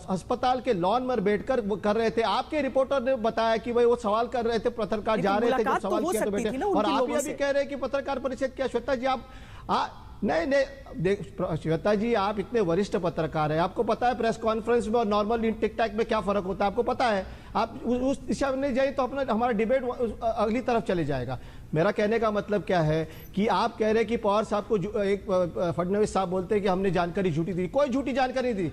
अस्पताल के लॉन में बैठकर कर रहे थे, आपके रिपोर्टर ने बताया कि भाई वो सवाल कर रहे थे, पत्रकार जा रहे थे, जब सवाल किया तो बैठे, और आप अभी कह रहे हैं कि पत्रकार परिषद क्या। श्वेता जी आप नहीं, श्वेता जी, आप इतने वरिष्ठ पत्रकार हैं, आपको पता है प्रेस कॉन्फ्रेंस में और नॉर्मल टिक टैक में क्या फर्क होता है, आपको पता है। आप उस दिशा में नहीं जाइए तो अपना हमारा डिबेट अगली तरफ चले जाएगा। मेरा कहने का मतलब क्या है कि आप कह रहे हैं कि पवार साहब को एक फडणवीस साहब बोलते हैं कि हमने जानकारी झूठी दी। कोई झूठी जानकारी दी।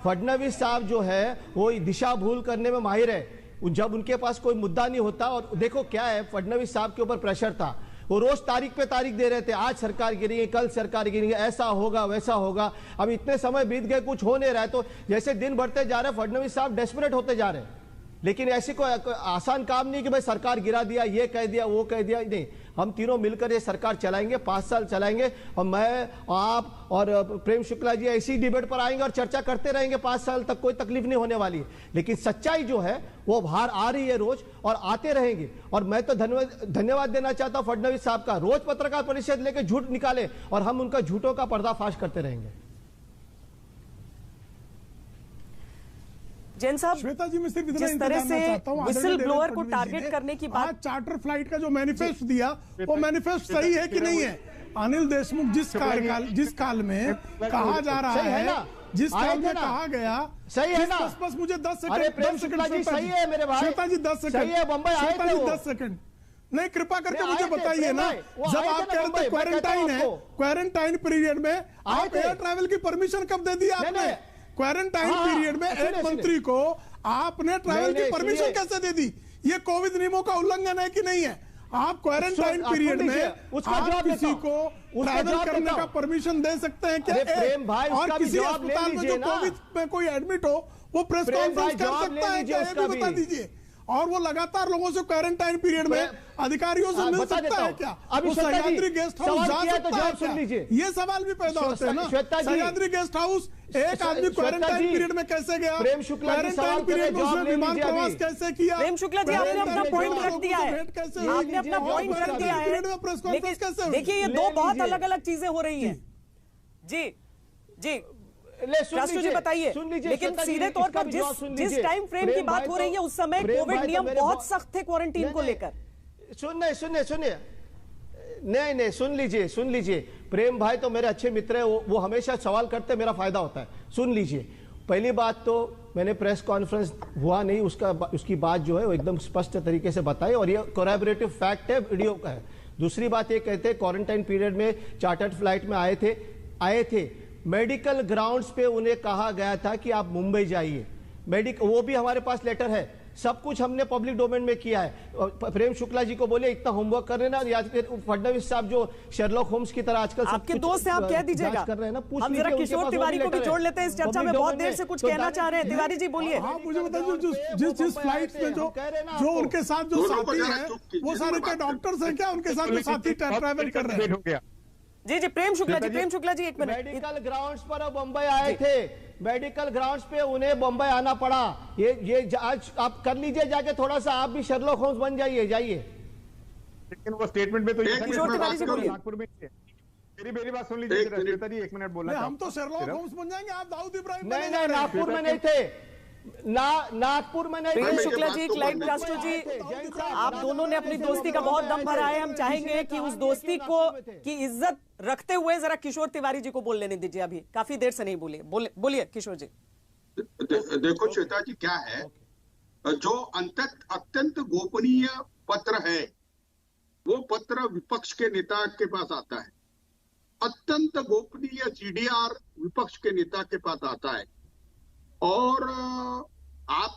फडणवीस साहब जो है वो दिशा भूल करने में माहिर है, जब उनके पास कोई मुद्दा नहीं होता। और देखो क्या है, फडणवीस साहब के ऊपर प्रेशर था, वो रोज तारीख पे तारीख दे रहे थे, आज सरकार गिरेगी, कल सरकार गिरेगी, ऐसा होगा वैसा होगा। अब इतने समय बीत गए, कुछ हो नहीं रहा है, तो जैसे दिन बढ़ते जा रहे हैं फडणवीस साहब डेस्परेट होते जा रहे हैं। लेकिन ऐसे कोई आसान काम नहीं कि भाई सरकार गिरा दिया, ये कह दिया, वो कह दिया। नहीं, हम तीनों मिलकर ये सरकार चलाएंगे, 5 साल चलाएंगे, और मैं, आप और प्रेम शुक्ला जी ऐसी डिबेट पर आएंगे और चर्चा करते रहेंगे 5 साल तक, कोई तकलीफ नहीं होने वाली है। लेकिन सच्चाई जो है वो बाहर आ रही है रोज, और आते रहेंगे। और मैं तो धन्यवाद देना चाहता हूं फडणवीस साहब का, रोज पत्रकार परिषद लेके झूठ निकाले और हम उनका झूठों का पर्दाफाश करते रहेंगे। जैन साहब, श्वेता जी, मैं सिर्फ इतना जिस तरह से विसल ब्लोअर को टारगेट करने की बात, चार्टर फ्लाइट का जो मैनिफेस्ट दिया, वो मैनिफेस्ट सही है कि नहीं है? अनिल देशमुख जिस काल में कहा जा रहा है, जिस काल में कहा गया, सही है ना? बस मुझे 10 सेकंड, सही है मेरे भाई, श्वेता जी 10 सेकंड, श्वेता जी 10 सेकंड, नहीं कृपा करके मुझे बताइए ना, जब आप कह रहे थे क्वारंटाइन है, क्वारंटाइन पीरियड में आप एयर ट्रैवल की परमिशन कब दे दी आपने? क्वारंटाइन पीरियड में एक मंत्री को आपने ट्रैवल की परमिशन कैसे दे दी? ये कोविड नियमों का उल्लंघन है कि नहीं है? आप क्वारंटाइन पीरियड में आप किसी को ट्रैवल करने का परमिशन दे सकते हैं क्या? और किसी अस्पताल में जो कोविड में कोई एडमिट हो, वो प्रेस कॉन्फ्रेंस कर सकता है क्या? ये भी बता दीजिए। और वो लगातार लोगों से क्वारंटाइन पीरियड में अधिकारियों से मिल सकता है क्या? वो सह्याद्री गेस्ट हाउस जा सकता है क्या? ये सवाल भी पैदा होते हैं ना। सह्याद्री गेस्ट हाउस एक आदमी क्वारंटाइन पीरियड में कैसे गया? क्वारंटाइन पीरियड में उसने विमान प्रवास कैसे किया? प्रेम शुक्ला जी, आपने अपना पॉइंट रख दिया है, आपने अपना पॉइंट रख दिया है। देखिए, ये दो बहुत अलग अलग चीजें हो रही हैं। जी जी राष्ट्र जी बताइए, लेकिन सीधे तौर पर जिस टाइम फ्रेम की बात हो रही है, उस समय कोविड नियम बहुत सख्त थे क्वारंटीन को लेकर। सुनिए, नहीं, सुन लीजिए। प्रेम भाई तो मेरे अच्छे मित्र है, वो हमेशा सवाल करते, मेरा फायदा होता है। सुन लीजिए, पहली बात तो मैंने प्रेस कॉन्फ्रेंस हुआ नहीं, उसकी बात जो है वो एकदम स्पष्ट तरीके से बताई, और ये कोलैबोरेटिव फैक्ट है, वीडियो का है। दूसरी बात ये कहते हैं क्वारंटाइन पीरियड में चार्टर्ड फ्लाइट में आए थे, मेडिकल ग्राउंड्स पे उन्हें कहा गया था कि आप मुंबई जाइए। वो भी हमारे पास लेटर है, सब कुछ हमने पब्लिक डोमेन में किया है। प्रेम शुक्ला जी को बोले इतना होमवर्क कर रहे ना, या फिर फडणवीस साहब जो शेरलॉक होम्स की तरह आजकल आपके दोस्त हैं, आप कह दीजिएगा। हम जरा किशोर तिवारी को भी जोड़ लेते हैं इस चर्चा में, बहुत देर से कुछ कहना चाह रहे हैं। तिवारी जी बोलिए। हाँ, मुझे बताइए, जिस फ्लाइट में जो उनके साथ जो साथी है, वो सारे क्या डॉक्टर्स हैं क्या? उनके साथ जो साथी ट्रैवल कर रहे हैं? जी प्रेम शुक्ला जी एक मिनट। मेडिकल ग्राउंड्स पर बम्बई आए थे, मेडिकल ग्राउंड्स पे उन्हें बम्बई आना पड़ा। ये आज आप कर लीजिए जाके, थोड़ा सा आप भी शेरलॉक होम्स बन जाइए। लेकिन वो स्टेटमेंट में तो नागपुर में मेरी बात सुन लीजिए श्वेता जी, 1 मिनट बोलना। हम तो शेरलॉक होम्स बन जाएंगे, आप दाऊद इब्राहिम। नहीं, नागपुर में नहीं थे, नागपुर में नहीं। प्रेम शुक्ला जी, क्लाइड कास्ट्रो जी, आप दोनों ने अपनी दोस्ती का बहुत दम भरा है। हम चाहेंगे कि उस दोस्ती की इज्जत रखते हुए जरा किशोर तिवारी जी को बोल लेने दीजिए। अभी काफी देर से नहीं बोलिए किशोर जी। देखो श्वेता जी, क्या है, जो अत्यंत गोपनीय पत्र है, वो पत्र विपक्ष के नेता के पास आता है। अत्यंत गोपनीय सीडीआर विपक्ष के नेता के पास आता है। और आप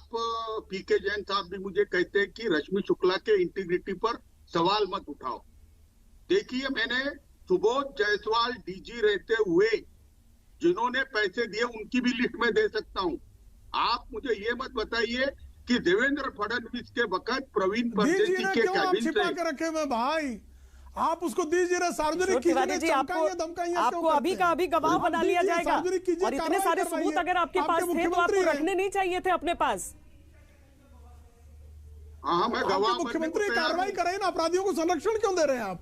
पीके जैन साहब भी मुझे कहते हैं कि रश्मि शुक्ला के इंटीग्रिटी पर सवाल मत उठाओ। देखिए, मैंने सुबोध जायसवाल डीजी रहते हुए जिन्होंने पैसे दिए उनकी भी लिस्ट में दे सकता हूं। आप मुझे ये मत बताइए कि देवेंद्र फडणवीस के वक्त प्रवीण परदेशी के कैबिनेट से रखे हुए भाई, आप उसको दीजिए ना, सार्वजनिक कीजिए। आपको अभी का अभी गवाह बना लिया जाएगा, और इतने सारे सबूत अगर आपके पास थे तो आपको रखने नहीं चाहिए थे अपने पास। हाँ, मैं गवाह। मुख्यमंत्री कार्रवाई करें ना, अपराधियों को संरक्षण क्यों दे रहे हैं आप?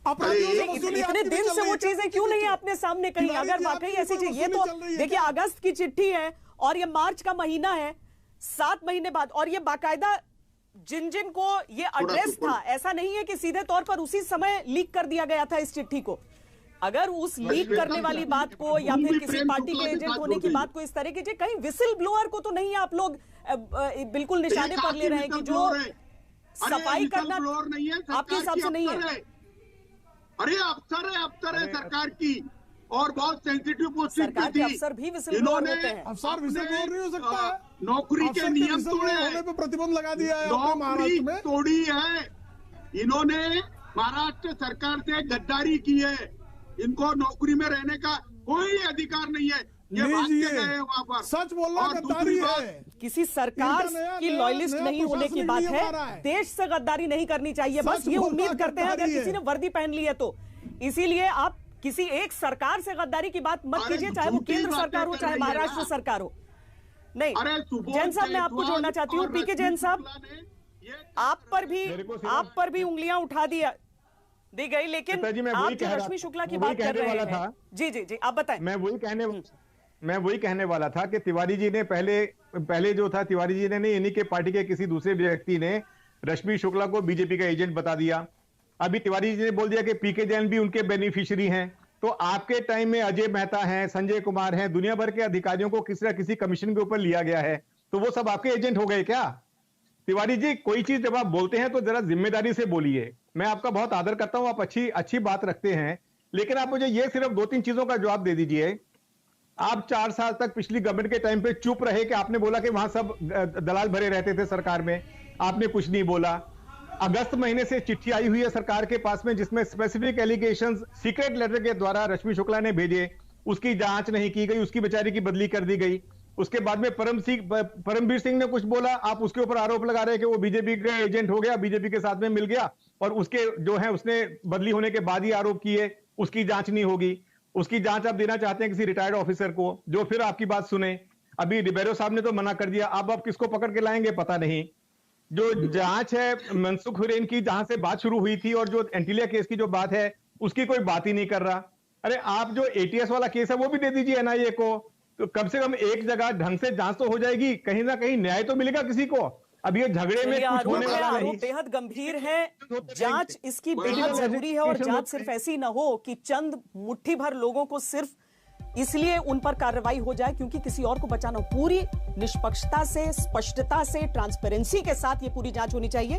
इतने दिन से वो चीजें क्यों नहीं आपने सामने कही? अगर वाकई ऐसी चीज, ये तो देखिए अगस्त की चिट्ठी है और ये मार्च का महीना है, 7 महीने बाद, और ये बाकायदा जिन जिन को ये एड्रेस था, ऐसा नहीं है कि सीधे तौर पर उसी समय लीक कर दिया गया था इस चिट्ठी को। अगर उस लीक करने वाली बात को या फिर किसी पार्टी के एजेंट होने की बात को इस तरह की, कहीं विसिल ब्लोअर को तो नहीं आप लोग बिल्कुल निशाने पर ले रहे हैं कि जो सफाई करना आपके हिसाब से नहीं है? अरे अफसर है सरकार की, और बहुत सेंसिटिव पोस्टिंग सरकार के अफसर भी विसिल ब्लोअर होते हैं। अफसर विसिल ब्लोअर नहीं हो सकता है, नौकरी के नियम तोड़े होने पे प्रतिबंध लगा दिया है, नौकरी तोड़ी है इन्होंने। महाराष्ट्र सरकार से गद्दारी की है, इनको नौकरी में रहने का कोई अधिकार नहीं है। ये भाग के गए वहाँ पर, सच बोलना गद्दारी है। किसी सरकार की लॉयलिस्ट नहीं होने की बात है, देश से गद्दारी नहीं करनी चाहिए, बस ये उम्मीद करते हैं अगर किसी ने वर्दी पहन ली है तो। इसीलिए आप किसी एक सरकार से गद्दारी की बात मत कीजिए, चाहे वो केंद्र सरकार हो चाहे महाराष्ट्र सरकार हो। नहीं, जैन साहब मैं आपको जोड़ना चाहती हूँ। पीके जैन साहब, आप पर भी उंगलियां उठा दी गई, लेकिन आप जो रश्मि शुक्ला की बात कर रहे हैं, जी आप बताएं। मैं वही कहने वाला था कि तिवारी जी ने पहले जो था, तिवारी जी ने नहीं, इन्हीं के पार्टी के किसी दूसरे व्यक्ति ने रश्मि शुक्ला को बीजेपी का एजेंट बता दिया। अभी तिवारी जी ने बोल दिया कि पीके जैन भी उनके बेनिफिशियरी हैं। तो आपके टाइम में अजय मेहता हैं, संजय कुमार हैं, दुनिया भर के अधिकारियों को किसी न किसी कमीशन के ऊपर लिया गया है, तो वो सब आपके एजेंट हो गए क्या? तिवारी जी, कोई चीज जब आप बोलते हैं तो जरा जिम्मेदारी से बोलिए। मैं आपका बहुत आदर करता हूं, आप अच्छी बात रखते हैं, लेकिन आप मुझे ये सिर्फ 2-3 चीजों का जवाब दे दीजिए। आप 4 साल तक पिछली गवर्नमेंट के टाइम पे चुप रहे कि आपने बोला कि वहां सब दलाल भरे रहते थे सरकार में, आपने कुछ नहीं बोला। अगस्त महीने से चिट्ठी आई हुई है सरकार के पास में जिसमें स्पेसिफिक एलिगेशंस सीक्रेट लेटर के द्वारा रश्मि शुक्ला ने भेजे, उसकी जांच नहीं की गई, उसकी बेचारी की बदली कर दी गई। उसके बाद में परमवीर सिंह ने कुछ बोला, आप उसके ऊपर आरोप लगा रहे हैं कि वो बीजेपी का एजेंट हो गया, बीजेपी के साथ में मिल गया, और उसके जो है उसने बदली होने के बाद ही आरोप किए, उसकी जांच नहीं होगी। उसकी जांच आप देना चाहते हैं किसी रिटायर्ड ऑफिसर को जो फिर आपकी बात सुने। अभी रिबेरो साहब ने तो मना कर दिया, अब आप किसको पकड़ के लाएंगे पता नहीं। जो जांच है मनसुख हिरेन की, जहां से बात शुरू हुई थी, और जो एंटीलिया केस की जो बात है उसकी कोई बात ही नहीं कर रहा। अरे आप जो एटीएस वाला केस है वो भी दे दीजिए एनआईए को, तो कम से कम एक जगह ढंग से जांच तो हो जाएगी, कहीं ना कहीं न्याय तो मिलेगा किसी को। अब ये झगड़े में कुछ होने वाला नहीं। बेहद गंभीर है, जांच इसकी बेहद जरूरी है, और जांच सिर्फ ऐसी ना हो कि चंद मुट्ठी भर लोगों को सिर्फ इसलिए उन पर कार्रवाई हो जाए क्योंकि किसी और को बचाना। पूरी निष्पक्षता से, स्पष्टता से, ट्रांसपेरेंसी के साथ ये पूरी जांच होनी चाहिए।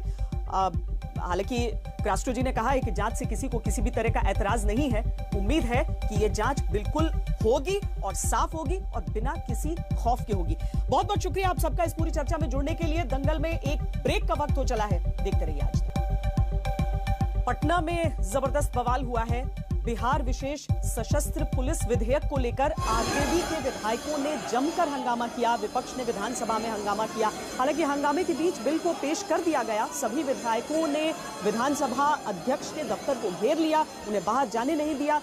हालांकि क्रास्टो जी ने कहा है कि जांच से किसी को किसी भी तरह का ऐतराज नहीं है। उम्मीद है कि ये जांच बिल्कुल होगी और साफ होगी और बिना किसी खौफ के होगी। बहुत बहुत शुक्रिया आप सबका इस पूरी चर्चा में जुड़ने के लिए। दंगल में एक ब्रेक का वक्त हो चला है, देखते रहिए आज तक। पटना में जबरदस्त बवाल हुआ है। बिहार विशेष सशस्त्र पुलिस विधेयक को लेकर आरजेडी के विधायकों ने जमकर हंगामा किया। विपक्ष ने विधानसभा में हंगामा किया। हालांकि हंगामे के बीच बिल को पेश कर दिया गया। सभी विधायकों ने विधानसभा अध्यक्ष के दफ्तर को घेर लिया, उन्हें बाहर जाने नहीं दिया।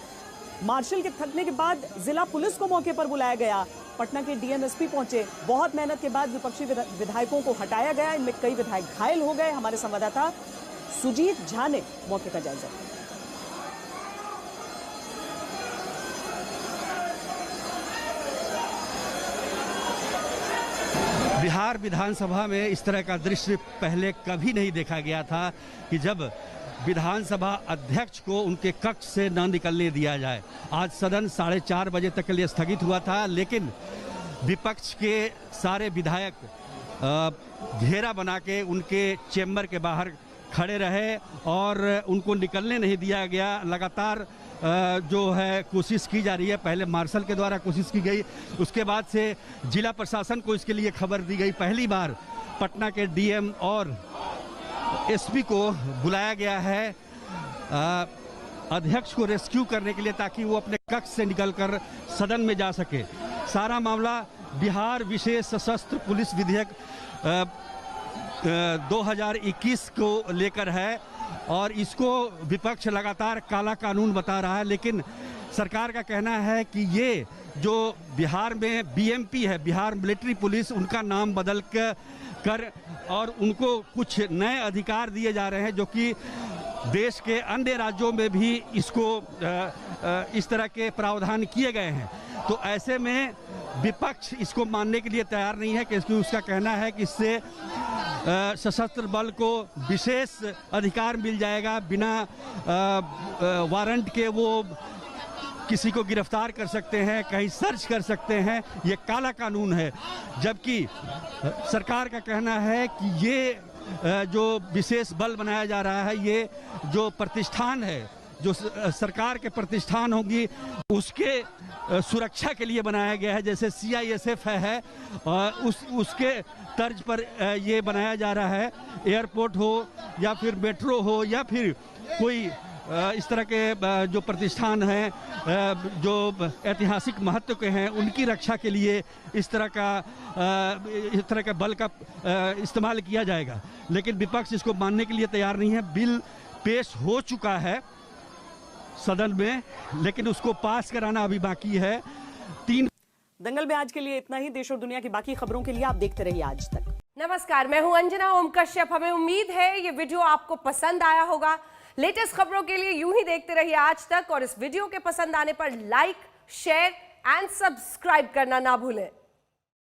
मार्शल के थकने के बाद जिला पुलिस को मौके पर बुलाया गया। पटना के डीएमएसपी पहुंचे। बहुत मेहनत के बाद विपक्षी विधायकों को हटाया गया। इनमें कई विधायक घायल हो गए। हमारे संवाददाता सुजीत झा ने मौके का जायजा लिया। बिहार विधानसभा में इस तरह का दृश्य पहले कभी नहीं देखा गया था कि जब विधानसभा अध्यक्ष को उनके कक्ष से न निकलने दिया जाए। आज सदन 4:30 बजे तक के लिए स्थगित हुआ था, लेकिन विपक्ष के सारे विधायक घेरा बना के उनके चेम्बर के बाहर खड़े रहे और उनको निकलने नहीं दिया गया। लगातार जो है कोशिश की जा रही है। पहले मार्शल के द्वारा कोशिश की गई, उसके बाद से जिला प्रशासन को इसके लिए खबर दी गई। पहली बार पटना के डीएम और एसपी को बुलाया गया है अध्यक्ष को रेस्क्यू करने के लिए, ताकि वो अपने कक्ष से निकलकर सदन में जा सके। सारा मामला बिहार विशेष सशस्त्र पुलिस विधेयक 2021 को लेकर है और इसको विपक्ष लगातार काला कानून बता रहा है। लेकिन सरकार का कहना है कि ये जो बिहार में बीएमपी है, बिहार मिलिट्री पुलिस, उनका नाम बदल कर और उनको कुछ नए अधिकार दिए जा रहे हैं जो कि देश के अन्य राज्यों में भी इसको इस तरह के प्रावधान किए गए हैं। तो ऐसे में विपक्ष इसको मानने के लिए तैयार नहीं है, क्योंकि उसका कहना है कि इससे सशस्त्र बल को विशेष अधिकार मिल जाएगा, बिना वारंट के वो किसी को गिरफ्तार कर सकते हैं, कहीं सर्च कर सकते हैं। ये काला कानून है। जबकि सरकार का कहना है कि ये जो विशेष बल बनाया जा रहा है, ये जो प्रतिष्ठान है, जो सरकार के प्रतिष्ठान होंगी, उसके सुरक्षा के लिए बनाया गया है। जैसे CISF है उसके तर्ज पर ये बनाया जा रहा है। एयरपोर्ट हो या फिर मेट्रो हो या फिर कोई इस तरह के जो प्रतिष्ठान हैं जो ऐतिहासिक महत्व के हैं, उनकी रक्षा के लिए इस तरह का बल का इस्तेमाल किया जाएगा। लेकिन विपक्ष इसको मानने के लिए तैयार नहीं है। बिल पेश हो चुका है सदन में, लेकिन उसको पास कराना अभी बाकी है। दंगल में आज के लिए इतना ही। देश और दुनिया की बाकी खबरों के लिए आप देखते रहिए आज तक। नमस्कार, मैं हूं अंजना ओम कश्यप। हमें उम्मीद है ये वीडियो आपको पसंद आया होगा। लेटेस्ट खबरों के लिए यूं ही देखते रहिए आज तक, और इस वीडियो के पसंद आने पर लाइक, शेयर एंड सब्सक्राइब करना ना भूलें।